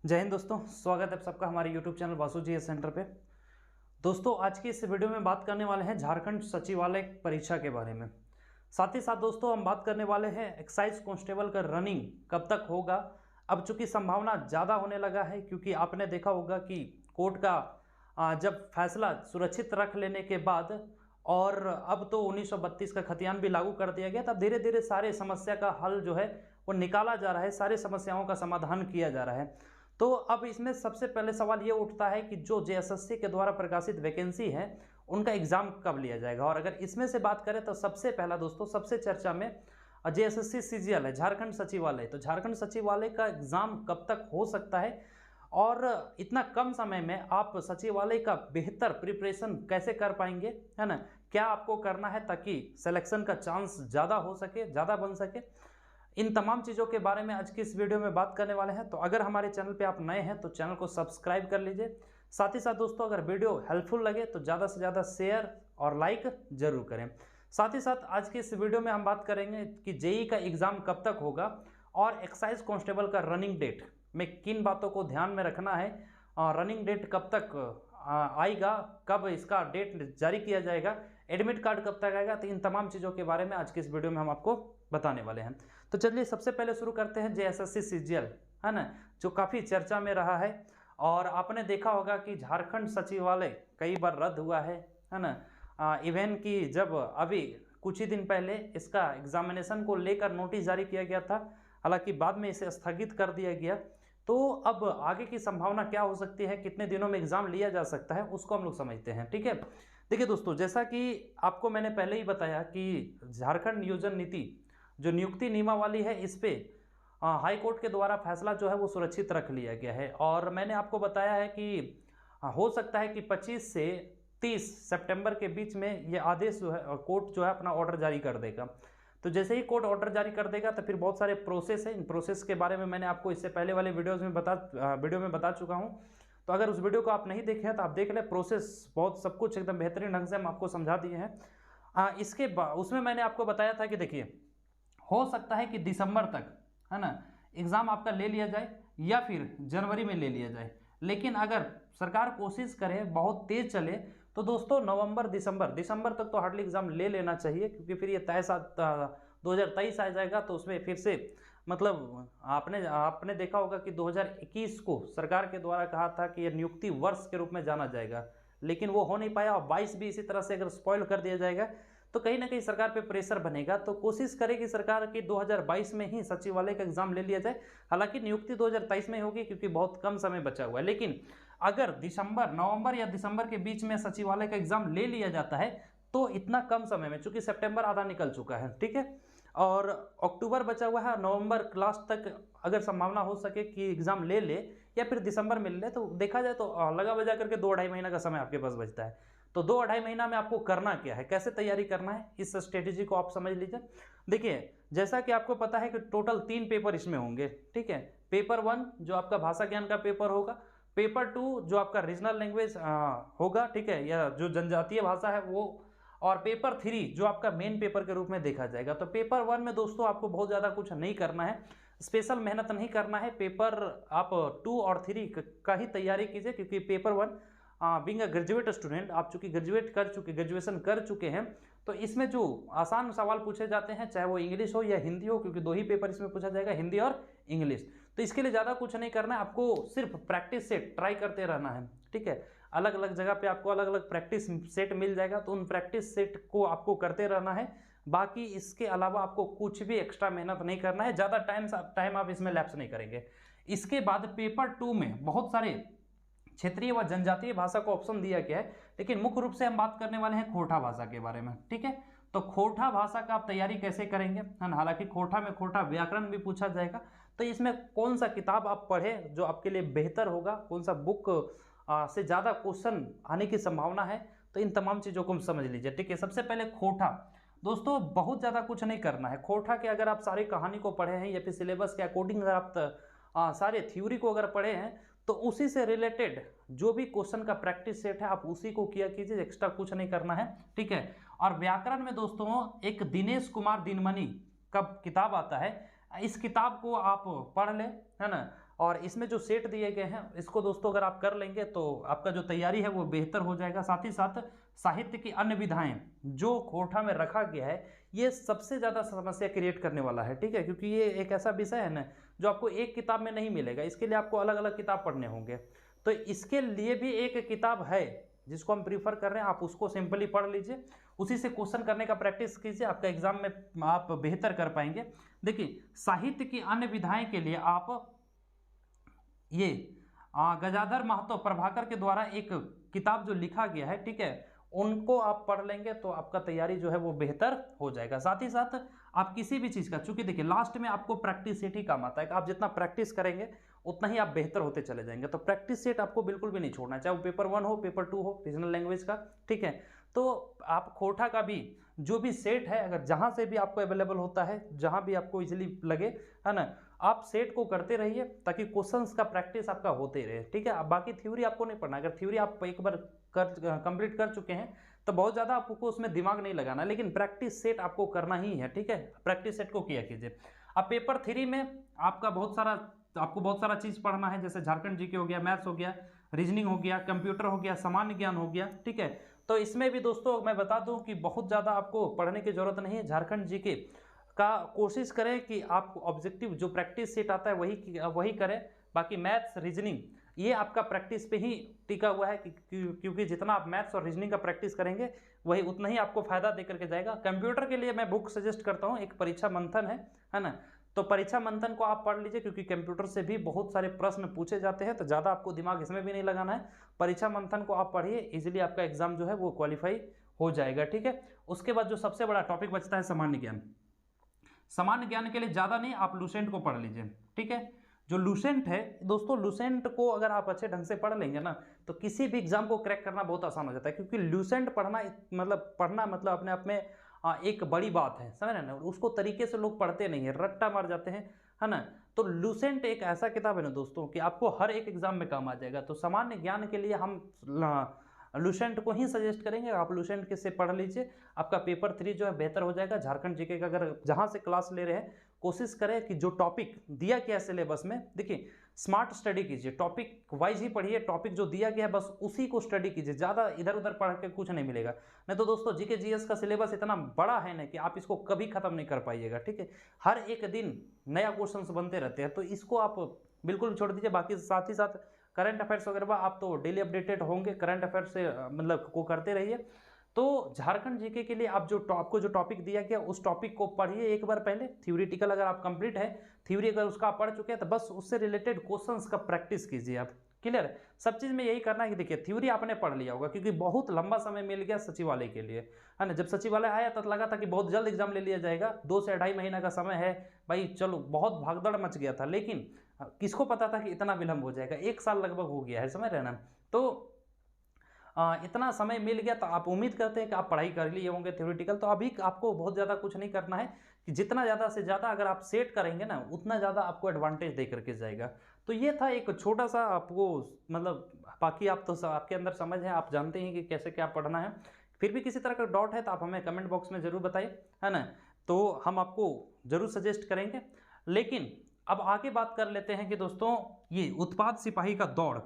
जय हिंद दोस्तों, स्वागत है आप सबका हमारे YouTube चैनल वासु जी सेंटर पे। दोस्तों, आज की इस वीडियो में बात करने वाले हैं झारखंड सचिवालय परीक्षा के बारे में। साथ ही साथ दोस्तों हम बात करने वाले हैं एक्साइज कांस्टेबल का रनिंग कब तक होगा। अब चूंकि संभावना ज़्यादा होने लगा है, क्योंकि आपने देखा होगा कि कोर्ट का जब फैसला सुरक्षित रख लेने के बाद और अब तो 1932 का खतियान भी लागू कर दिया गया, तब धीरे धीरे सारे समस्या का हल जो है वो निकाला जा रहा है, सारे समस्याओं का समाधान किया जा रहा है। तो अब इसमें सबसे पहले सवाल ये उठता है कि जो जेएसएससी के द्वारा प्रकाशित वैकेंसी है उनका एग्जाम कब लिया जाएगा। और अगर इसमें से बात करें तो सबसे पहला दोस्तों सबसे चर्चा में जेएसएससी सीजीएल है, झारखंड सचिवालय। तो झारखंड सचिवालय का एग्जाम कब तक हो सकता है और इतना कम समय में आप सचिवालय का बेहतर प्रिपरेशन कैसे कर पाएंगे, है ना। क्या आपको करना है ताकि सिलेक्शन का चांस ज़्यादा हो सके, ज़्यादा बन सके। इन तमाम चीज़ों के बारे में आज की इस वीडियो में बात करने वाले हैं। तो अगर हमारे चैनल पे आप नए हैं तो चैनल को सब्सक्राइब कर लीजिए। साथ ही साथ दोस्तों अगर वीडियो हेल्पफुल लगे तो ज़्यादा से ज़्यादा शेयर और लाइक जरूर करें। साथ ही साथ आज की इस वीडियो में हम बात करेंगे कि जेईई का एग्ज़ाम कब तक होगा और एक्साइज कांस्टेबल का रनिंग डेट में किन बातों को ध्यान में रखना है, रनिंग डेट कब तक आएगा, कब इसका डेट जारी किया जाएगा, एडमिट कार्ड कब तक आएगा। तो इन तमाम चीज़ों के बारे में आज की इस वीडियो में हम आपको बताने वाले हैं। तो चलिए सबसे पहले शुरू करते हैं जेएसएससी सीजीएल, है ना, जो काफ़ी चर्चा में रहा है। और आपने देखा होगा कि झारखंड सचिवालय कई बार रद्द हुआ है ना। इवन कि जब अभी कुछ ही दिन पहले इसका एग्जामिनेशन को लेकर नोटिस जारी किया गया था, हालांकि बाद में इसे स्थगित कर दिया गया। तो अब आगे की संभावना क्या हो सकती है, कितने दिनों में एग्जाम लिया जा सकता है, उसको हम लोग समझते हैं। ठीक है, देखिए दोस्तों, जैसा कि आपको मैंने पहले ही बताया कि झारखंड नियोजन नीति जो नियुक्ति नियमावली है, इस पे हाई कोर्ट के द्वारा फैसला जो है वो सुरक्षित रख लिया गया है। और मैंने आपको बताया है कि हो सकता है कि 25 से 30 सितंबर के बीच में ये आदेश जो है कोर्ट जो है अपना ऑर्डर जारी कर देगा। तो जैसे ही कोर्ट ऑर्डर जारी कर देगा तो फिर बहुत सारे प्रोसेस है, इन प्रोसेस के बारे में मैंने आपको इससे पहले वाले वीडियो में बता चुका हूँ। तो अगर उस वीडियो को आप नहीं देखे हैं तो आप देख लें, प्रोसेस बहुत सब कुछ एकदम बेहतरीन ढंग से हम आपको समझा दिए हैं। इसके बाद उसमें मैंने आपको बताया था कि देखिए हो सकता है कि दिसंबर तक, है ना, एग्ज़ाम आपका ले लिया जाए या फिर जनवरी में ले लिया जाए। लेकिन अगर सरकार कोशिश करे, बहुत तेज चले, तो दोस्तों नवंबर दिसंबर तक तो हार्डली एग्ज़ाम ले लेना चाहिए, क्योंकि फिर ये तय 2023 आ जाएगा। तो उसमें फिर से मतलब आपने देखा होगा कि 2021 को सरकार के द्वारा कहा था कि ये नियुक्ति वर्ष के रूप में जाना जाएगा, लेकिन वो हो नहीं पाया। और 22 भी इसी तरह से अगर स्पॉइल कर दिया जाएगा तो कहीं ना कहीं सरकार पे प्रेशर बनेगा। तो कोशिश करेगी सरकार कि 2022 में ही सचिवालय का एग्जाम ले लिया जाए। हालांकि नियुक्ति 2023 में होगी, क्योंकि बहुत कम समय बचा हुआ है। लेकिन अगर नवंबर या दिसंबर के बीच में सचिवालय का एग्जाम ले लिया जाता है तो इतना कम समय में, चूंकि सितंबर आधा निकल चुका है, ठीक है, और अक्टूबर बचा हुआ है, नवंबर लास्ट तक अगर संभावना हो सके कि एग्जाम ले ले या फिर दिसंबर में ले, तो देखा जाए तो लगा बजा करके 2-2.5 महीना का समय आपके पास बचता है। तो 2-2.5 महीना में आपको करना क्या है, कैसे तैयारी करना है, इस स्ट्रेटेजी को आप समझ लीजिए। देखिए, जैसा कि आपको पता है कि टोटल 3 पेपर इसमें होंगे, ठीक है। पेपर 1 जो आपका भाषा ज्ञान का पेपर होगा, पेपर 2 जो आपका रीजनल लैंग्वेज होगा, ठीक है, या जो जनजातीय भाषा है वो, और पेपर 3 जो आपका मेन पेपर के रूप में देखा जाएगा। तो पेपर 1 में दोस्तों आपको बहुत ज़्यादा कुछ नहीं करना है, स्पेशल मेहनत नहीं करना है। पेपर आप 2 और 3 का ही तैयारी कीजिए, क्योंकि paper 1 being a graduate student, आप चूंकि ग्रेजुएशन कर चुके हैं, तो इसमें जो आसान सवाल पूछे जाते हैं, चाहे वो इंग्लिश हो या हिंदी हो, क्योंकि 2 ही पेपर इसमें पूछा जाएगा, हिंदी और इंग्लिश। तो इसके लिए ज़्यादा कुछ नहीं करना है, आपको सिर्फ प्रैक्टिस सेट ट्राई करते रहना है, ठीक है। अलग अलग जगह पे आपको अलग अलग प्रैक्टिस सेट मिल जाएगा, तो उन प्रैक्टिस सेट को आपको करते रहना है। बाकी इसके अलावा आपको कुछ भी एक्स्ट्रा मेहनत नहीं करना है, ज़्यादा टाइम आप इसमें लैप्स नहीं करेंगे। इसके बाद पेपर 2 में बहुत सारे क्षेत्रीय व जनजातीय भाषा को ऑप्शन दिया गया है, लेकिन मुख्य रूप से हम बात करने वाले हैं खोटा भाषा के बारे में, ठीक है। तो खोटा भाषा का आप तैयारी कैसे करेंगे, हालांकि खोटा में खोटा व्याकरण भी पूछा जाएगा। तो इसमें कौन सा किताब आप पढ़ें जो आपके लिए बेहतर होगा, कौन सा बुक से ज़्यादा क्वेश्चन आने की संभावना है, तो इन तमाम चीज़ों को हम समझ लीजिए, ठीक है। सबसे पहले खोटा, दोस्तों बहुत ज़्यादा कुछ नहीं करना है। खोटा के अगर आप सारी कहानी को पढ़े हैं या फिर सिलेबस के अकॉर्डिंग अगर आप सारे थ्योरी को अगर पढ़े हैं, तो उसी से रिलेटेड जो भी क्वेश्चन का प्रैक्टिस सेट है आप उसी को किया कीजिए, एक्स्ट्रा कुछ नहीं करना है, ठीक है। और व्याकरण में दोस्तों एक दिनेश कुमार दिनमणि का किताब आता है, इस किताब को आप पढ़ लें, है ना। और इसमें जो सेट दिए गए हैं इसको दोस्तों अगर आप कर लेंगे तो आपका जो तैयारी है वो बेहतर हो जाएगा। साथ ही साथ साहित्य की अन्य विधाएं जो कोठा में रखा गया है ये सबसे ज़्यादा समस्या क्रिएट करने वाला है, ठीक है, क्योंकि ये एक ऐसा विषय है ना जो आपको एक किताब में नहीं मिलेगा, इसके लिए आपको अलग अलग किताब पढ़ने होंगे। तो इसके लिए भी एक किताब है जिसको हम प्रीफर कर रहे हैं, आप उसको सिंपली पढ़ लीजिए, उसी से क्वेश्चन करने का प्रैक्टिस कीजिए, आपका एग्जाम में आप बेहतर कर पाएंगे। देखिए साहित्य की अन्य विधाएं के लिए आप ये गजाधर महतो प्रभाकर के द्वारा एक किताब जो लिखा गया है, ठीक है, उनको आप पढ़ लेंगे तो आपका तैयारी जो है वो बेहतर हो जाएगा। साथ ही साथ आप किसी भी चीज़ का, चूंकि देखिए लास्ट में आपको प्रैक्टिस सेट ही काम आता है, आप जितना प्रैक्टिस करेंगे उतना ही आप बेहतर होते चले जाएंगे। तो प्रैक्टिस सेट आपको बिल्कुल भी नहीं छोड़ना है, चाहे वो पेपर 1 हो, पेपर 2 हो, रीजनल लैंग्वेज का, ठीक है। तो आप कोठा का भी जो भी सेट है अगर जहाँ से भी आपको अवेलेबल होता है, जहाँ भी आपको इजीली लगे, है ना, आप सेट को करते रहिए ताकि क्वेश्चंस का प्रैक्टिस आपका होते रहे, ठीक है। अब बाकी थ्योरी आपको नहीं पढ़ना, अगर थ्योरी आप एक बार कंप्लीट कर चुके हैं तो बहुत ज़्यादा आपको उसमें दिमाग नहीं लगाना, लेकिन प्रैक्टिस सेट आपको करना ही है, ठीक है। प्रैक्टिस सेट को किया कीजिए। अब पेपर 3 में आपको बहुत सारा चीज़ पढ़ना है, जैसे झारखंड जीके हो गया, मैथ्स हो गया, रीजनिंग हो गया, कंप्यूटर हो गया, सामान्य ज्ञान हो गया, ठीक है। तो इसमें भी दोस्तों मैं बता दूं कि बहुत ज़्यादा आपको पढ़ने की जरूरत नहीं है। झारखंड जीके का कोशिश करें कि आप ऑब्जेक्टिव जो प्रैक्टिस सेट आता है वही करें, बाकी मैथ्स रीजनिंग ये आपका प्रैक्टिस पे ही टिका हुआ है, क्योंकि जितना आप मैथ्स और रीजनिंग का प्रैक्टिस करेंगे वही उतना ही आपको फायदा दे करके जाएगा। कंप्यूटर के लिए मैं बुक सजेस्ट करता हूँ, एक परीक्षा मंथन है ना, तो परीक्षा मंथन को आप पढ़ लीजिए, क्योंकि कंप्यूटर से भी बहुत सारे प्रश्न पूछे जाते हैं, तो ज़्यादा आपको दिमाग इसमें भी नहीं लगाना है। परीक्षा मंथन को आप पढ़िए, इजीली आपका एग्जाम जो है वो क्वालिफाई हो जाएगा, ठीक है। उसके बाद जो सबसे बड़ा टॉपिक बचता है सामान्य ज्ञान। सामान्य ज्ञान के लिए ज़्यादा नहीं, आप लूसेंट को पढ़ लीजिए, ठीक है। जो लूसेंट है दोस्तों, लूसेंट को अगर आप अच्छे ढंग से पढ़ लेंगे ना तो किसी भी एग्जाम को क्रैक करना बहुत आसान हो जाता है, क्योंकि लूसेंट पढ़ना मतलब अपने आप में एक बड़ी बात है, समझ रहे हैं ना। उसको तरीके से लोग पढ़ते नहीं है, रट्टा मार जाते हैं, है ना। तो लूसेंट एक ऐसा किताब है ना दोस्तों कि आपको हर एक एग्जाम में काम आ जाएगा। तो सामान्य ज्ञान के लिए हम लूसेंट को ही सजेस्ट करेंगे, आप लूसेंट के से पढ़ लीजिए, आपका पेपर 3 जो है बेहतर हो जाएगा। झारखंड जीके का अगर जहाँ से क्लास ले रहे हैं कोशिश करें कि जो टॉपिक दिया गया है सिलेबस में, देखिए स्मार्ट स्टडी कीजिए, टॉपिक वाइज ही पढ़िए, टॉपिक जो दिया गया है बस उसी को स्टडी कीजिए, ज़्यादा इधर उधर पढ़ के कुछ नहीं मिलेगा। नहीं तो दोस्तों जीके जीएस का सिलेबस इतना बड़ा है ना कि आप इसको कभी खत्म नहीं कर पाइएगा, ठीक है। हर एक दिन नया क्वेश्चन बनते रहते हैं, तो इसको आप बिल्कुल छोड़ दीजिए। बाकी साथ ही साथ करंट अफेयर्स वगैरह आप तो डेली अपडेटेड होंगे, करंट अफेयर्स से मतलब को करते रहिए। तो झारखंड जीके के लिए आप आपको जो टॉपिक दिया गया उस टॉपिक को पढ़िए एक बार पहले, थ्योरेटिकल अगर आप कंप्लीट है, थ्योरी अगर उसका आप पढ़ चुके हैं तो बस उससे रिलेटेड क्वेश्चंस का प्रैक्टिस कीजिए आप, क्लियर है। सब चीज़ में यही करना है कि देखिए थ्योरी आपने पढ़ लिया होगा, क्योंकि बहुत लंबा समय मिल गया सचिवालय के लिए, है ना। जब सचिवालय आया तब लगा था कि बहुत जल्द एग्जाम ले लिया जाएगा, 2 से 2.5 महीना का समय है भाई, चलो बहुत भागदौड़ मच गया था, लेकिन किसको पता था कि इतना विलंब हो जाएगा, 1 साल लगभग हो गया है, समझ रहे ना। तो इतना समय मिल गया, तो आप उम्मीद करते हैं कि आप पढ़ाई कर लिए होंगे थ्योरेटिकल। तो अभी आपको बहुत ज़्यादा कुछ नहीं करना है, कि जितना ज़्यादा से ज़्यादा अगर आप सेट करेंगे ना उतना ज़्यादा आपको एडवांटेज दे करके जाएगा। तो ये था एक छोटा सा आपको, मतलब बाकी आप तो आपके अंदर समझ है, आप जानते हैं कि कैसे क्या पढ़ना है। फिर भी किसी तरह का डाउट है तो आप हमें कमेंट बॉक्स में ज़रूर बताइए, है ना, तो हम आपको ज़रूर सजेस्ट करेंगे। लेकिन अब आगे बात कर लेते हैं कि दोस्तों ये उत्पाद सिपाही का दौड़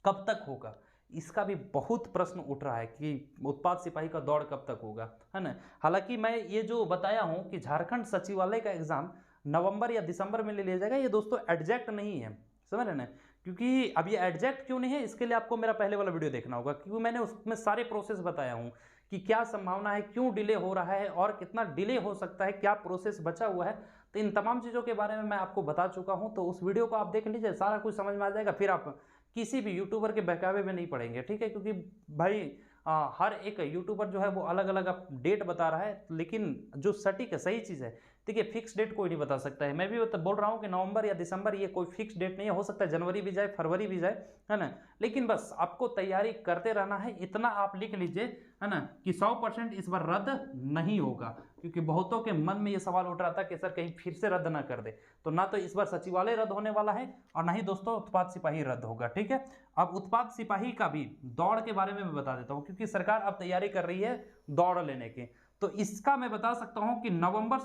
कब तक होगा, इसका भी बहुत प्रश्न उठ रहा है कि उत्पाद सिपाही का दौड़ कब तक होगा, है ना। हालांकि मैं ये जो बताया हूं कि झारखंड सचिवालय का एग्जाम नवंबर या दिसंबर में ले लिया जाएगा, ये दोस्तों एग्जैक्ट नहीं है, समझ रहे ना। क्योंकि अब ये एग्जैक्ट क्यों नहीं है, इसके लिए आपको मेरा पहले वाला वीडियो देखना होगा, क्योंकि मैंने उसमें सारे प्रोसेस बताया हूँ कि क्या संभावना है, क्यों डिले हो रहा है और कितना डिले हो सकता है, क्या प्रोसेस बचा हुआ है। तो इन तमाम चीज़ों के बारे में मैं आपको बता चुका हूँ, तो उस वीडियो को आप देख लीजिए, सारा कुछ समझ में आ जाएगा। फिर आप किसी भी यूट्यूबर के बहकावे में नहीं पड़ेंगे, ठीक है, क्योंकि भाई हर एक यूट्यूबर जो है वो अलग अलग डेट बता रहा है, लेकिन जो सटीक है सही चीज़ है, देखिए फिक्स डेट कोई नहीं बता सकता है। मैं भी तो बोल रहा हूँ कि नवंबर या दिसंबर, ये कोई फिक्स डेट नहीं है, हो सकता है जनवरी भी जाए, फरवरी भी जाए, है ना। लेकिन बस आपको तैयारी करते रहना है, इतना आप लिख लीजिए, है ना, कि 100% इस बार रद्द नहीं होगा, क्योंकि बहुतों के मन में ये सवाल उठ रहा था कि सर कहीं फिर से रद्द ना कर दे। तो ना तो इस बार सचिवालय रद्द होने वाला है और ना ही दोस्तों उत्पाद सिपाही रद्द होगा, ठीक है। अब उत्पाद सिपाही का भी दौड़ के बारे में मैं बता देता हूँ, क्योंकि सरकार अब तैयारी कर रही है दौड़ लेने की। तो इसका मैं बता सकता हूँ कि नवंबर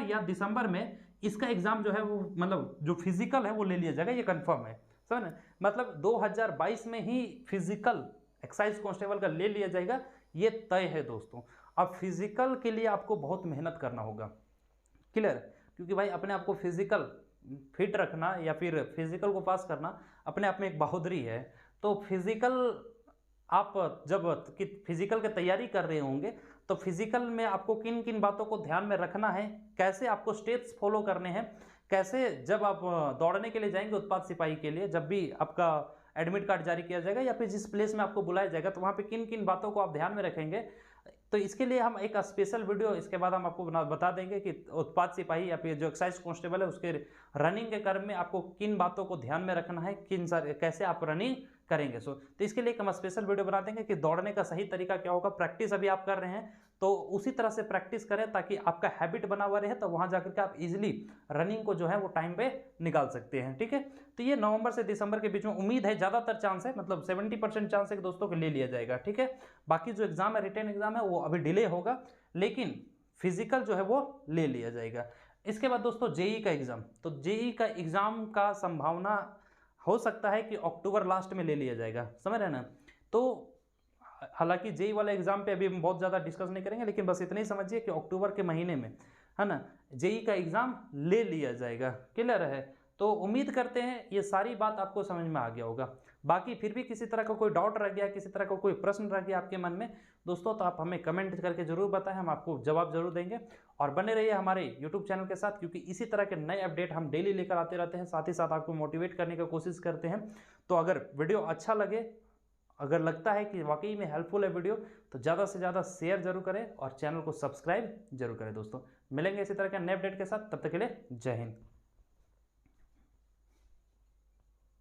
या दिसंबर में इसका एग्जाम जो है वो मतलब जो फिजिकल है वो ले लिया जाएगा, ये कंफर्म है, समझ ना। मतलब 2022 में ही फिजिकल एक्साइज कांस्टेबल का ले लिया जाएगा, ये तय है दोस्तों। अब फिजिकल के लिए आपको बहुत मेहनत करना होगा, क्लियर, क्योंकि भाई अपने आप को फिजिकल फिट रखना या फिर फिजिकल को पास करना अपने आप में एक बहादुरी है। तो फिजिकल आप जब फिजिकल की तैयारी कर रहे होंगे तो फिजिकल में आपको किन किन बातों को ध्यान में रखना है, कैसे आपको स्टेप्स फॉलो करने हैं, कैसे जब आप दौड़ने के लिए जाएंगे उत्पाद सिपाही के लिए, जब भी आपका एडमिट कार्ड जारी किया जाएगा या फिर जिस प्लेस में आपको बुलाया जाएगा तो वहाँ पे किन किन बातों को आप ध्यान में रखेंगे। तो इसके लिए हम एक स्पेशल वीडियो इसके बाद हम आपको बता देंगे कि उत्पाद सिपाही या फिर जो एक्साइज कांस्टेबल है उसके रनिंग के क्रम में आपको किन बातों को ध्यान में रखना है, कैसे आप रनिंग करेंगे। तो इसके लिए हम स्पेशल वीडियो बना देंगे कि दौड़ने का सही तरीका क्या होगा। प्रैक्टिस अभी आप कर रहे हैं तो उसी तरह से प्रैक्टिस करें ताकि आपका हैबिट बना हुआ रहे, तो वहां जाकर के आप इजीली रनिंग को जो है वो टाइम पे निकाल सकते हैं, ठीक है। तो ये नवंबर से दिसंबर के बीच में उम्मीद है, ज़्यादातर चांस है, मतलब 70% चांस है कि दोस्तों को ले लिया जाएगा, ठीक है। बाकी जो एग्जाम है, रिटन एग्जाम है, वो अभी डिले होगा, लेकिन फिजिकल जो है वो ले लिया जाएगा। इसके बाद दोस्तों जेई का एग्जाम, तो जेई का एग्जाम का संभावना हो सकता है कि अक्टूबर लास्ट में ले लिया जाएगा, समझ रहे हैं ना। तो हालांकि जेई वाला एग्जाम पे अभी हम बहुत ज़्यादा डिस्कस नहीं करेंगे, लेकिन बस इतना ही समझिए कि अक्टूबर के महीने में, है ना, जेई का एग्जाम ले लिया जाएगा, क्लियर है। तो उम्मीद करते हैं ये सारी बात आपको समझ में आ गया होगा। बाकी फिर भी किसी तरह का कोई डाउट रह गया, किसी तरह का कोई प्रश्न रह गया आपके मन में दोस्तों, तो आप हमें कमेंट करके जरूर बताएं, हम आपको जवाब जरूर देंगे। और बने रहिए हमारे यूट्यूब चैनल के साथ, क्योंकि इसी तरह के नए अपडेट हम डेली लेकर आते रहते हैं, साथ ही साथ आपको मोटिवेट करने की कोशिश करते हैं। तो अगर वीडियो अच्छा लगे, अगर लगता है कि वाकई में हेल्पफुल है वीडियो, तो ज़्यादा से ज़्यादा शेयर जरूर करें और चैनल को सब्सक्राइब जरूर करें दोस्तों। मिलेंगे इसी तरह के नए अपडेट के साथ, तब तक के लिए जय हिंद।